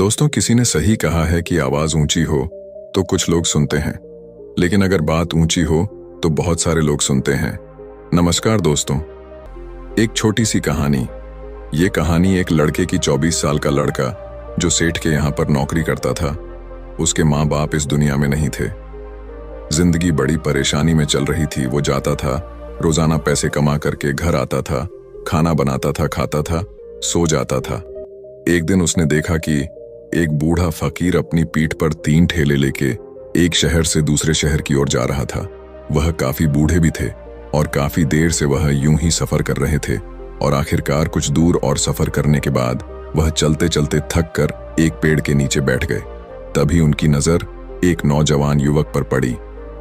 दोस्तों, किसी ने सही कहा है कि आवाज ऊंची हो तो कुछ लोग सुनते हैं, लेकिन अगर बात ऊंची हो तो बहुत सारे लोग सुनते हैं। नमस्कार दोस्तों, एक छोटी सी कहानी। ये कहानी एक लड़के की 24 साल का लड़का जो सेठ के यहाँ पर नौकरी करता था। उसके माँ बाप इस दुनिया में नहीं थे। जिंदगी बड़ी परेशानी में चल रही थी। वो जाता था, रोजाना पैसे कमा करके घर आता था, खाना बनाता था, खाता था, सो जाता था। एक दिन उसने देखा कि एक बूढ़ा फकीर अपनी पीठ पर 3 ठेले लेके एक शहर से दूसरे शहर की ओर जा रहा था। वह काफी बूढ़े भी थे और काफी देर से वह यूं ही सफर कर रहे थे और आखिरकार कुछ दूर और सफर करने के बाद वह चलते चलते थक कर एक पेड़ के नीचे बैठ गए। तभी उनकी नजर एक नौजवान युवक पर पड़ी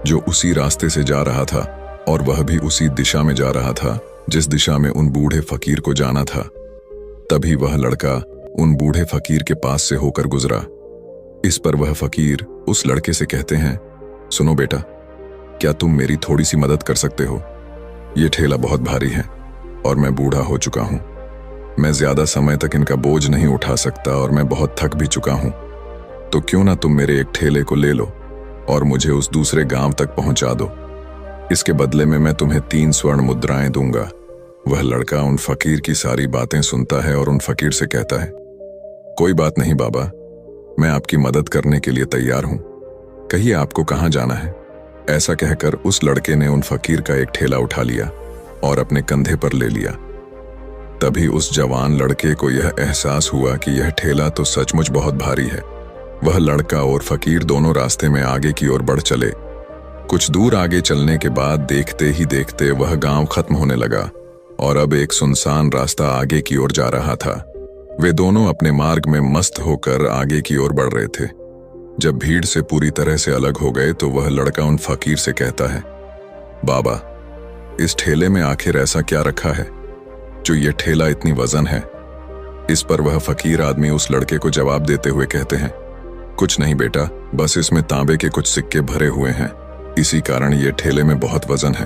जो उसी रास्ते से जा रहा था और वह भी उसी दिशा में जा रहा था जिस दिशा में उन बूढ़े फकीर को जाना था। तभी वह लड़का उन बूढ़े फकीर के पास से होकर गुजरा। इस पर वह फकीर उस लड़के से कहते हैं, सुनो बेटा, क्या तुम मेरी थोड़ी सी मदद कर सकते हो? ये ठेला बहुत भारी है और मैं बूढ़ा हो चुका हूं। मैं ज्यादा समय तक इनका बोझ नहीं उठा सकता और मैं बहुत थक भी चुका हूं। तो क्यों ना तुम मेरे एक ठेले को ले लो और मुझे उस दूसरे गांव तक पहुंचा दो। इसके बदले में मैं तुम्हें 3 स्वर्ण मुद्राएं दूंगा। वह लड़का उन फकीर की सारी बातें सुनता है और उन फकीर से कहता है, कोई बात नहीं बाबा, मैं आपकी मदद करने के लिए तैयार हूं। कहिए आपको कहां जाना है? ऐसा कहकर उस लड़के ने उन फकीर का एक ठेला उठा लिया और अपने कंधे पर ले लिया। तभी उस जवान लड़के को यह एहसास हुआ कि यह ठेला तो सचमुच बहुत भारी है। वह लड़का और फकीर दोनों रास्ते में आगे की ओर बढ़ चले। कुछ दूर आगे चलने के बाद देखते ही देखते वह गांव खत्म होने लगा और अब एक सुनसान रास्ता आगे की ओर जा रहा था। वे दोनों अपने मार्ग में मस्त होकर आगे की ओर बढ़ रहे थे। जब भीड़ से पूरी तरह से अलग हो गए तो वह लड़का उन फकीर से कहता है, बाबा, इस ठेले में आखिर ऐसा क्या रखा है जो ये ठेला इतनी वजन है? इस पर वह फकीर आदमी उस लड़के को जवाब देते हुए कहते हैं, कुछ नहीं बेटा, बस इसमें तांबे के कुछ सिक्के भरे हुए हैं, इसी कारण ये ठेले में बहुत वजन है।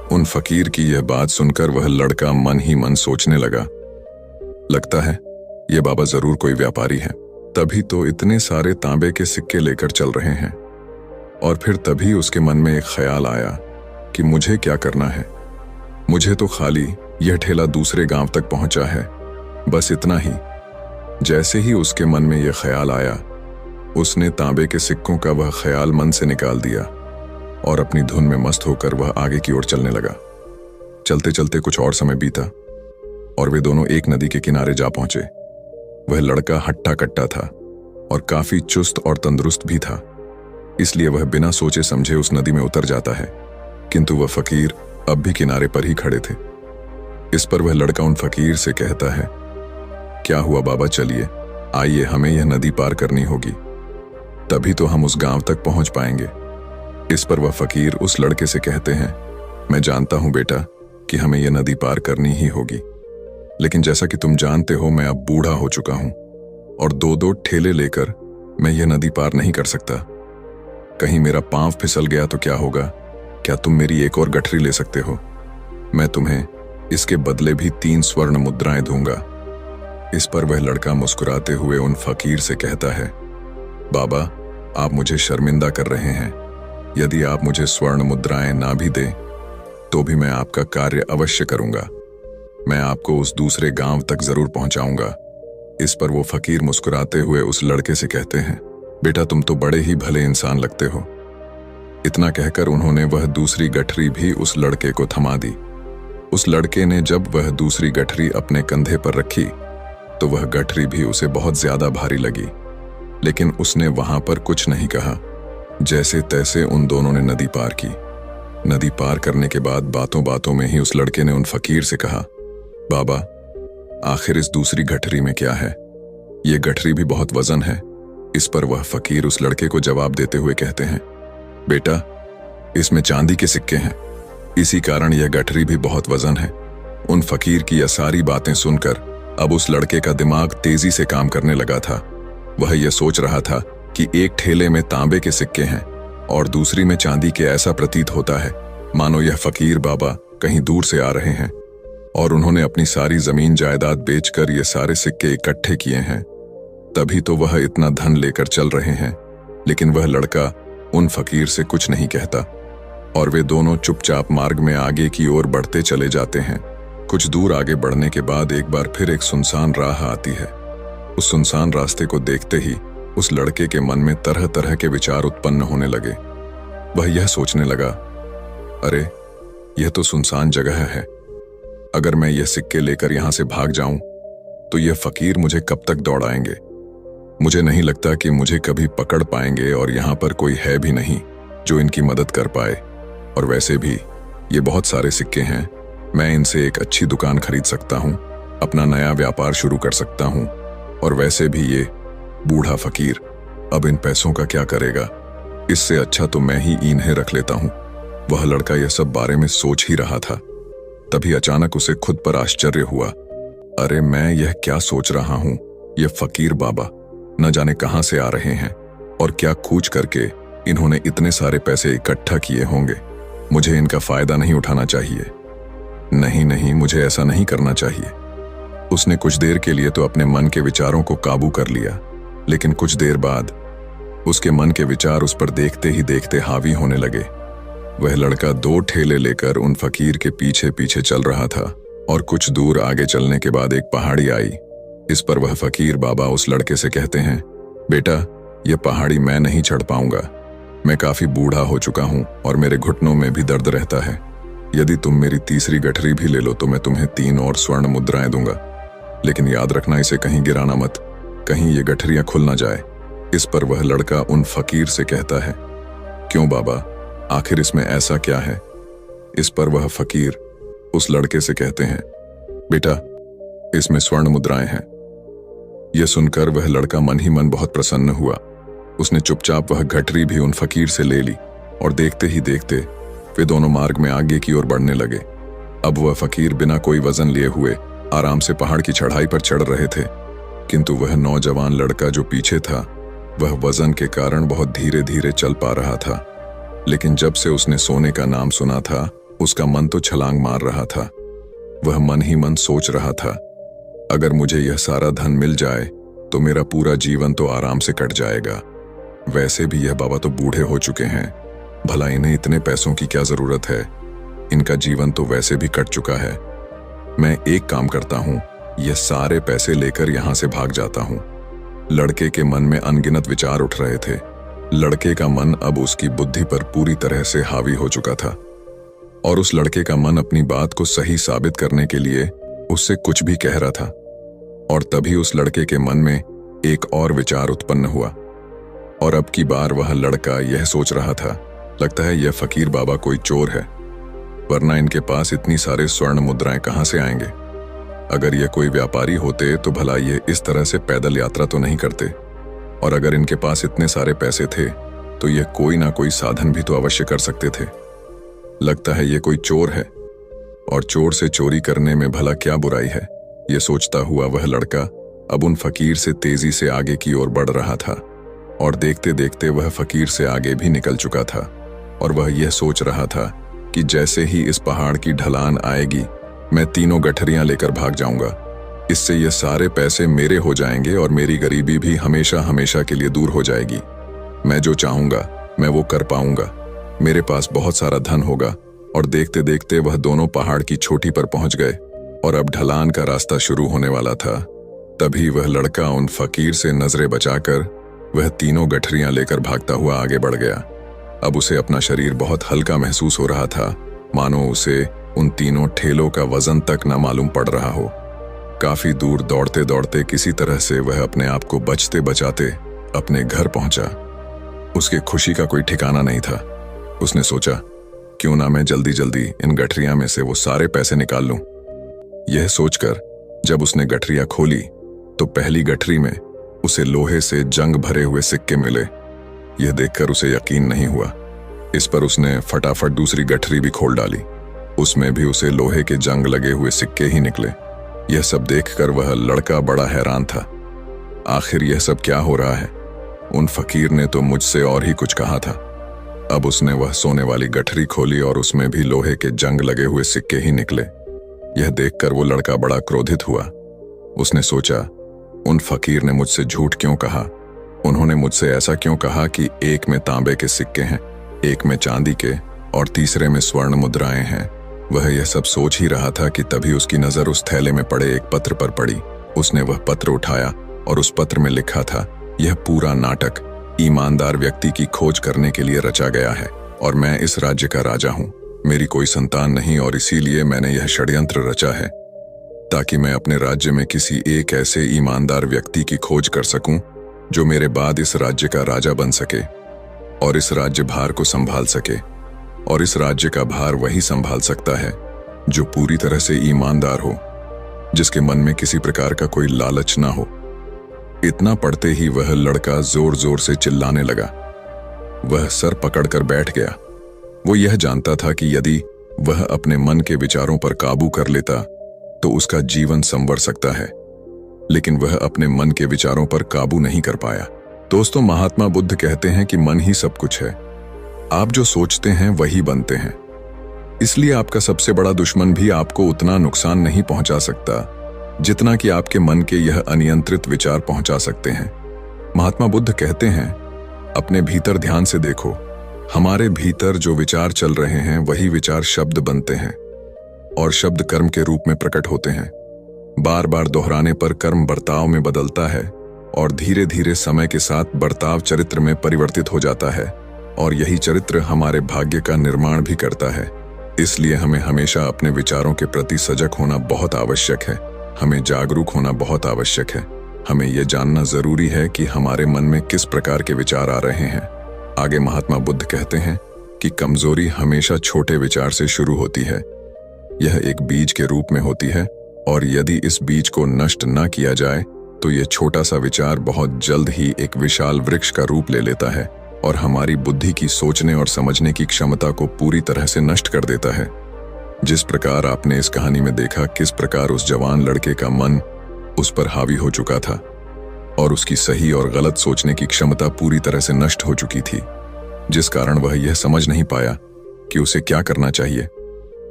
उन फकीर की यह बात सुनकर वह लड़का मन ही मन सोचने लगा, लगता है ये बाबा जरूर कोई व्यापारी है, तभी तो इतने सारे तांबे के सिक्के लेकर चल रहे हैं। और फिर तभी उसके मन में एक ख्याल आया कि मुझे क्या करना है। मुझे तो खाली यह ठेला दूसरे गांव तक पहुंचा है, बस इतना ही। जैसे ही उसके मन में यह ख्याल आया, उसने तांबे के सिक्कों का वह ख्याल मन से निकाल दिया और अपनी धुन में मस्त होकर वह आगे की ओर चलने लगा। चलते चलते कुछ और समय बीता और वे दोनों एक नदी के किनारे जा पहुंचे। वह लड़का हट्टा कट्टा था और काफी चुस्त और तंदुरुस्त भी था, इसलिए वह बिना सोचे समझे उस नदी में उतर जाता है, किंतु वह फकीर अब भी किनारे पर ही खड़े थे। इस पर वह लड़का उन फकीर से कहता है, क्या हुआ बाबा, चलिए आइए, हमें यह नदी पार करनी होगी, तभी तो हम उस गांव तक पहुंच पाएंगे। इस पर वह फकीर उस लड़के से कहते हैं, मैं जानता हूं बेटा कि हमें यह नदी पार करनी ही होगी, लेकिन जैसा कि तुम जानते हो मैं अब बूढ़ा हो चुका हूं और 2-2 ठेले लेकर मैं यह नदी पार नहीं कर सकता। कहीं मेरा पांव फिसल गया तो क्या होगा? क्या तुम मेरी एक और गठरी ले सकते हो? मैं तुम्हें इसके बदले भी 3 स्वर्ण मुद्राएं दूंगा। इस पर वह लड़का मुस्कुराते हुए उन फकीर से कहता है, बाबा, आप मुझे शर्मिंदा कर रहे हैं। यदि आप मुझे स्वर्ण मुद्राएं ना भी दें तो भी मैं आपका कार्य अवश्य करूंगा। मैं आपको उस दूसरे गांव तक जरूर पहुंचाऊंगा। इस पर वो फकीर मुस्कुराते हुए उस लड़के से कहते हैं, बेटा, तुम तो बड़े ही भले इंसान लगते हो। इतना कहकर उन्होंने वह दूसरी गठरी भी उस लड़के को थमा दी। उस लड़के ने जब वह दूसरी गठरी अपने कंधे पर रखी तो वह गठरी भी उसे बहुत ज्यादा भारी लगी, लेकिन उसने वहां पर कुछ नहीं कहा। जैसे तैसे उन दोनों ने नदी पार की। नदी पार करने के बाद बातों बातों में ही उस लड़के ने उन फकीर से कहा, बाबा, आखिर इस दूसरी गठरी में क्या है? ये गठरी भी बहुत वजन है। इस पर वह फकीर उस लड़के को जवाब देते हुए कहते हैं, बेटा, इसमें चांदी के सिक्के हैं, इसी कारण यह गठरी भी बहुत वजन है। उन फकीर की यह सारी बातें सुनकर अब उस लड़के का दिमाग तेजी से काम करने लगा था। वह यह सोच रहा था कि एक ठेले में तांबे के सिक्के हैं और दूसरी में चांदी के। ऐसा प्रतीत होता है मानो यह फकीर बाबा कहीं दूर से आ रहे हैं और उन्होंने अपनी सारी जमीन जायदाद बेचकर ये सारे सिक्के इकट्ठे किए हैं। तभी तो वह इतना धन लेकर चल रहे हैं, लेकिन वह लड़का उन फकीर से कुछ नहीं कहता और वे दोनों चुपचाप मार्ग में आगे की ओर बढ़ते चले जाते हैं। कुछ दूर आगे बढ़ने के बाद एक बार फिर एक सुनसान राह आती है। उस सुनसान रास्ते को देखते ही उस लड़के के मन में तरह तरह के विचार उत्पन्न होने लगे। वह यह सोचने लगा, अरे यह तो सुनसान जगह है, अगर मैं यह सिक्के लेकर यहां से भाग जाऊं तो यह फकीर मुझे कब तक दौड़ाएंगे। मुझे नहीं लगता कि मुझे कभी पकड़ पाएंगे और यहां पर कोई है भी नहीं जो इनकी मदद कर पाए। और वैसे भी ये बहुत सारे सिक्के हैं, मैं इनसे एक अच्छी दुकान खरीद सकता हूं, अपना नया व्यापार शुरू कर सकता हूं। और वैसे भी ये बूढ़ा फकीर अब इन पैसों का क्या करेगा, इससे अच्छा तो मैं ही इन्हें रख लेता हूं। वह लड़का यह सब बारे में सोच ही रहा था, तभी अचानक उसे खुद पर आश्चर्य हुआ। अरे मैं यह क्या सोच रहा हूं, यह फकीर बाबा न जाने कहां से आ रहे हैं और क्या खूच करके इन्होंने इतने सारे पैसे इकट्ठा किए होंगे। मुझे इनका फायदा नहीं उठाना चाहिए। नहीं नहीं, मुझे ऐसा नहीं करना चाहिए। उसने कुछ देर के लिए तो अपने मन के विचारों को काबू कर लिया, लेकिन कुछ देर बाद उसके मन के विचार उस पर देखते ही देखते हावी होने लगे। वह लड़का 2 ठेले लेकर उन फकीर के पीछे पीछे चल रहा था और कुछ दूर आगे चलने के बाद एक पहाड़ी आई। इस पर वह फकीर बाबा उस लड़के से कहते हैं, बेटा यह पहाड़ी मैं नहीं चढ़ पाऊंगा, मैं काफी बूढ़ा हो चुका हूं और मेरे घुटनों में भी दर्द रहता है। यदि तुम मेरी तीसरी गठरी भी ले लो तो मैं तुम्हें 3 और स्वर्ण मुद्राएं दूंगा, लेकिन याद रखना इसे कहीं गिराना मत, कहीं ये गठरियां खुल ना जाए। इस पर वह लड़का उन फकीर से कहता है, क्यों बाबा, आखिर इसमें ऐसा क्या है। इस पर वह फकीर उस लड़के से कहते हैं, बेटा इसमें स्वर्ण मुद्राएं हैं। यह सुनकर वह लड़का मन ही मन बहुत प्रसन्न हुआ। उसने चुपचाप वह गठरी भी उन फकीर से ले ली और देखते ही देखते वे दोनों मार्ग में आगे की ओर बढ़ने लगे। अब वह फकीर बिना कोई वजन लिए हुए आराम से पहाड़ की चढ़ाई पर चढ़ रहे थे, किंतु वह नौजवान लड़का जो पीछे था वह वजन के कारण बहुत धीरे धीरे चल पा रहा था। लेकिन जब से उसने सोने का नाम सुना था उसका मन तो छलांग मार रहा था। वह मन ही मन सोच रहा था, अगर मुझे यह सारा धन मिल जाए तो मेरा पूरा जीवन तो आराम से कट जाएगा। वैसे भी यह बाबा तो बूढ़े हो चुके हैं, भला इन्हें इतने पैसों की क्या जरूरत है, इनका जीवन तो वैसे भी कट चुका है। मैं एक काम करता हूं, यह सारे पैसे लेकर यहां से भाग जाता हूं। लड़के के मन में अनगिनत विचार उठ रहे थे। लड़के का मन अब उसकी बुद्धि पर पूरी तरह से हावी हो चुका था और उस लड़के का मन अपनी बात को सही साबित करने के लिए उससे कुछ भी कह रहा था। और तभी उस लड़के के मन में एक और विचार उत्पन्न हुआ और अब की बार वह लड़का यह सोच रहा था, लगता है यह फकीर बाबा कोई चोर है, वरना इनके पास इतनी सारे स्वर्ण मुद्राएं कहां से आएंगे। अगर ये कोई व्यापारी होते तो भला ये इस तरह से पैदल यात्रा तो नहीं करते, और अगर इनके पास इतने सारे पैसे थे तो ये कोई ना कोई साधन भी तो अवश्य कर सकते थे। लगता है ये कोई चोर है और चोर से चोरी करने में भला क्या बुराई है। ये सोचता हुआ वह लड़का अब उन फकीर से तेजी से आगे की ओर बढ़ रहा था और देखते देखते वह फकीर से आगे भी निकल चुका था। और वह यह सोच रहा था कि जैसे ही इस पहाड़ की ढलान आएगी मैं 3 गठरियां लेकर भाग जाऊंगा, इससे ये सारे पैसे मेरे हो जाएंगे और मेरी गरीबी भी हमेशा हमेशा के लिए दूर हो जाएगी। मैं जो चाहूंगा मैं वो कर पाऊंगा, मेरे पास बहुत सारा धन होगा। और देखते देखते वह दोनों पहाड़ की चोटी पर पहुंच गए और अब ढलान का रास्ता शुरू होने वाला था। तभी वह लड़का उन फकीर से नजरें बचाकर वह 3 गठरियां लेकर भागता हुआ आगे बढ़ गया। अब उसे अपना शरीर बहुत हल्का महसूस हो रहा था, मानो उसे उन 3 ठेलों का वजन तक न मालूम पड़ रहा हो। काफी दूर दौड़ते दौड़ते किसी तरह से वह अपने आप को बचते बचाते अपने घर पहुंचा। उसके खुशी का कोई ठिकाना नहीं था। उसने सोचा, क्यों ना मैं जल्दी जल्दी इन गठरियां में से वो सारे पैसे निकाल लूं। यह सोचकर जब उसने गठरियां खोली तो पहली गठरी में उसे लोहे से जंग भरे हुए सिक्के मिले। यह देखकर उसे यकीन नहीं हुआ। इस पर उसने फटाफट दूसरी गठरी भी खोल डाली, उसमें भी उसे लोहे के जंग लगे हुए सिक्के ही निकले। यह सब देखकर वह लड़का बड़ा हैरान था। आखिर यह सब क्या हो रहा है? उन फकीर ने तो मुझसे और ही कुछ कहा था। अब उसने वह सोने वाली गठरी खोली और उसमें भी लोहे के जंग लगे हुए सिक्के ही निकले। यह देखकर वो लड़का बड़ा क्रोधित हुआ। उसने सोचा, उन फकीर ने मुझसे झूठ क्यों कहा? उन्होंने मुझसे ऐसा क्यों कहा कि एक में तांबे के सिक्के हैं, एक में चांदी के और तीसरे में स्वर्ण मुद्राएं हैं? वह यह सब सोच ही रहा था कि तभी उसकी नजर उस थैले में पड़े एक पत्र पर पड़ी। उसने वह पत्र उठाया और उस पत्र में लिखा था, यह पूरा नाटक ईमानदार व्यक्ति की खोज करने के लिए रचा गया है और मैं इस राज्य का राजा हूं। मेरी कोई संतान नहीं और इसीलिए मैंने यह षड्यंत्र रचा है ताकि मैं अपने राज्य में किसी एक ऐसे ईमानदार व्यक्ति की खोज कर सकूं जो मेरे बाद इस राज्य का राजा बन सके और इस राज्य भार को संभाल सके। और इस राज्य का भार वही संभाल सकता है जो पूरी तरह से ईमानदार हो, जिसके मन में किसी प्रकार का कोई लालच ना हो। इतना पढ़ते ही वह लड़का जोर जोर से चिल्लाने लगा। वह सर पकड़कर बैठ गया। वो यह जानता था कि यदि वह अपने मन के विचारों पर काबू कर लेता तो उसका जीवन संवर सकता है, लेकिन वह अपने मन के विचारों पर काबू नहीं कर पाया। दोस्तों, महात्मा बुद्ध कहते हैं कि मन ही सब कुछ है। आप जो सोचते हैं वही बनते हैं। इसलिए आपका सबसे बड़ा दुश्मन भी आपको उतना नुकसान नहीं पहुंचा सकता जितना कि आपके मन के यह अनियंत्रित विचार पहुंचा सकते हैं। महात्मा बुद्ध कहते हैं, अपने भीतर ध्यान से देखो। हमारे भीतर जो विचार चल रहे हैं वही विचार शब्द बनते हैं और शब्द कर्म के रूप में प्रकट होते हैं। बार बार दोहराने पर कर्म बर्ताव में बदलता है और धीरे धीरे समय के साथ बर्ताव चरित्र में परिवर्तित हो जाता है और यही चरित्र हमारे भाग्य का निर्माण भी करता है। इसलिए हमें हमेशा अपने विचारों के प्रति सजग होना बहुत आवश्यक है। हमें जागरूक होना बहुत आवश्यक है। हमें यह जानना जरूरी है कि हमारे मन में किस प्रकार के विचार आ रहे हैं। आगे महात्मा बुद्ध कहते हैं कि कमजोरी हमेशा छोटे विचार से शुरू होती है। यह एक बीज के रूप में होती है और यदि इस बीज को नष्ट न किया जाए तो यह छोटा सा विचार बहुत जल्द ही एक विशाल वृक्ष का रूप ले लेता है और हमारी बुद्धि की सोचने और समझने की क्षमता को पूरी तरह से नष्ट कर देता है। जिस प्रकार आपने इस कहानी में देखा किस प्रकार उस जवान लड़के का मन उस पर हावी हो चुका था और उसकी सही और गलत सोचने की क्षमता पूरी तरह से नष्ट हो चुकी थी, जिस कारण वह यह समझ नहीं पाया कि उसे क्या करना चाहिए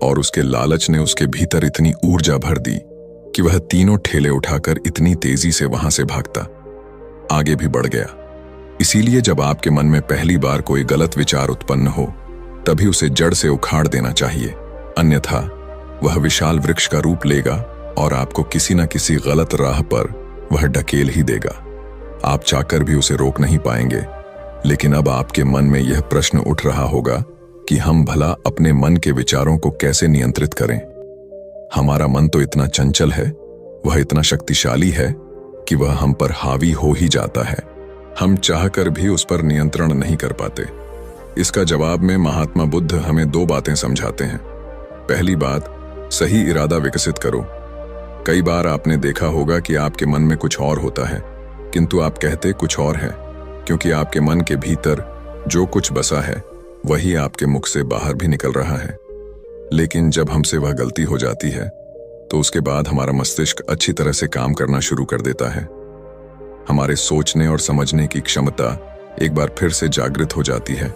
और उसके लालच ने उसके भीतर इतनी ऊर्जा भर दी कि वह तीनों ठेले उठाकर इतनी तेजी से वहां से भागता आगे भी बढ़ गया। इसीलिए जब आपके मन में पहली बार कोई गलत विचार उत्पन्न हो तभी उसे जड़ से उखाड़ देना चाहिए, अन्यथा वह विशाल वृक्ष का रूप लेगा और आपको किसी न किसी गलत राह पर वह ढकेल ही देगा। आप चाहकर भी उसे रोक नहीं पाएंगे। लेकिन अब आपके मन में यह प्रश्न उठ रहा होगा कि हम भला अपने मन के विचारों को कैसे नियंत्रित करें। हमारा मन तो इतना चंचल है, वह इतना शक्तिशाली है कि वह हम पर हावी हो ही जाता है। हम चाहकर भी उस पर नियंत्रण नहीं कर पाते। इसका जवाब में महात्मा बुद्ध हमें दो बातें समझाते हैं। पहली बात, सही इरादा विकसित करो। कई बार आपने देखा होगा कि आपके मन में कुछ और होता है किंतु आप कहते कुछ और है, क्योंकि आपके मन के भीतर जो कुछ बसा है वही आपके मुख से बाहर भी निकल रहा है। लेकिन जब हमसे वह गलती हो जाती है तो उसके बाद हमारा मस्तिष्क अच्छी तरह से काम करना शुरू कर देता है। हमारे सोचने और समझने की क्षमता एक बार फिर से जागृत हो जाती है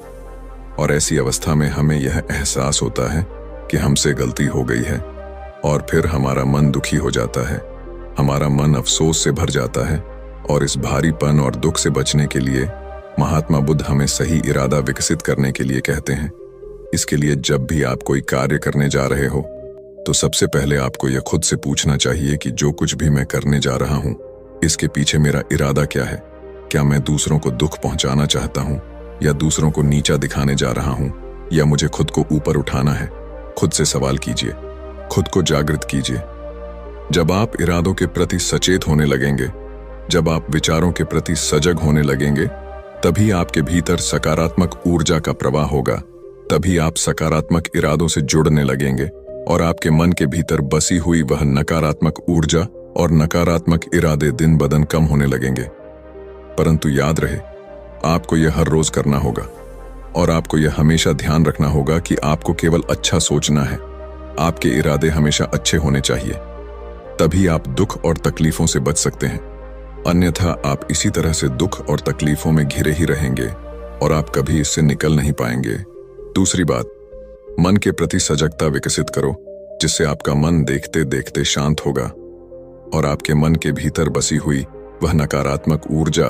और ऐसी अवस्था में हमें यह एहसास होता है कि हमसे गलती हो गई है और फिर हमारा मन दुखी हो जाता है। हमारा मन अफसोस से भर जाता है और इस भारीपन और दुख से बचने के लिए महात्मा बुद्ध हमें सही इरादा विकसित करने के लिए कहते हैं। इसके लिए जब भी आप कोई कार्य करने जा रहे हो तो सबसे पहले आपको यह खुद से पूछना चाहिए कि जो कुछ भी मैं करने जा रहा हूं इसके पीछे मेरा इरादा क्या है। क्या मैं दूसरों को दुख पहुंचाना चाहता हूं या दूसरों को नीचा दिखाने जा रहा हूं या मुझे खुद को ऊपर उठाना है। खुद से सवाल कीजिए, खुद को जागृत कीजिए। जब आप इरादों के प्रति सचेत होने लगेंगे, जब आप विचारों के प्रति सजग होने लगेंगे, तभी आपके भीतर सकारात्मक ऊर्जा का प्रवाह होगा। तभी आप सकारात्मक इरादों से जुड़ने लगेंगे और आपके मन के भीतर बसी हुई वह नकारात्मक ऊर्जा और नकारात्मक इरादे दिन ब दिन कम होने लगेंगे। परंतु याद रहे, आपको यह हर रोज करना होगा और आपको यह हमेशा ध्यान रखना होगा कि आपको केवल अच्छा सोचना है। आपके इरादे हमेशा अच्छे होने चाहिए, तभी आप दुख और तकलीफों से बच सकते हैं। अन्यथा आप इसी तरह से दुख और तकलीफों में घिरे ही रहेंगे और आप कभी इससे निकल नहीं पाएंगे। दूसरी बात, मन के प्रति सजगता विकसित करो, जिससे आपका मन देखते देखते शांत होगा और आपके मन के भीतर बसी हुई वह नकारात्मक ऊर्जा,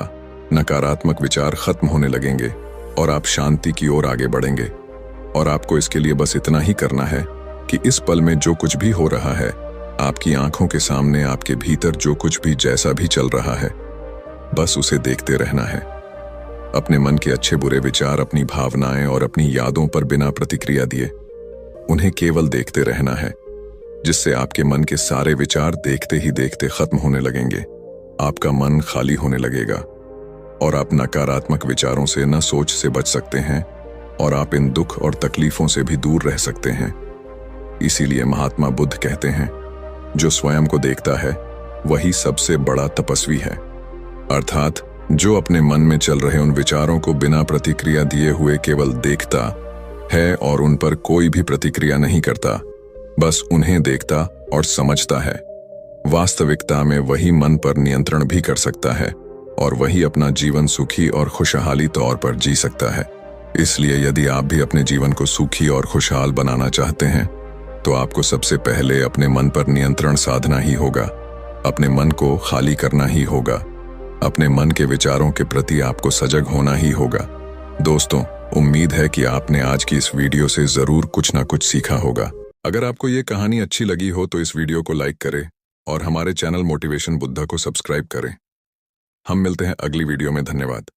नकारात्मक विचार खत्म होने लगेंगे और आप शांति की ओर आगे बढ़ेंगे। और आपको इसके लिए बस इतना ही करना है कि इस पल में जो कुछ भी हो रहा है, आपकी आंखों के सामने आपके भीतर जो कुछ भी जैसा भी चल रहा है, बस उसे देखते रहना है। अपने मन के अच्छे बुरे विचार, अपनी भावनाएं और अपनी यादों पर बिना प्रतिक्रिया दिए उन्हें केवल देखते रहना है, जिससे आपके मन के सारे विचार देखते ही देखते खत्म होने लगेंगे। आपका मन खाली होने लगेगा और आप नकारात्मक विचारों से न सोच से बच सकते हैं और आप इन दुख और तकलीफों से भी दूर रह सकते हैं। इसीलिए महात्मा बुद्ध कहते हैं, जो स्वयं को देखता है वही सबसे बड़ा तपस्वी है। अर्थात जो अपने मन में चल रहे उन विचारों को बिना प्रतिक्रिया दिए हुए केवल देखता है और उन पर कोई भी प्रतिक्रिया नहीं करता, बस उन्हें देखता और समझता है, वास्तविकता में वही मन पर नियंत्रण भी कर सकता है और वही अपना जीवन सुखी और खुशहाली तौर पर जी सकता है। इसलिए यदि आप भी अपने जीवन को सुखी और खुशहाल बनाना चाहते हैं, तो आपको सबसे पहले अपने मन पर नियंत्रण साधना ही होगा। अपने मन को खाली करना ही होगा। अपने मन के विचारों के प्रति आपको सजग होना ही होगा। दोस्तों, उम्मीद है कि आपने आज की इस वीडियो से जरूर कुछ ना कुछ सीखा होगा। अगर आपको ये कहानी अच्छी लगी हो तो इस वीडियो को लाइक करें और हमारे चैनल मोटिवेशन बुद्धा को सब्सक्राइब करें। हम मिलते हैं अगली वीडियो में। धन्यवाद।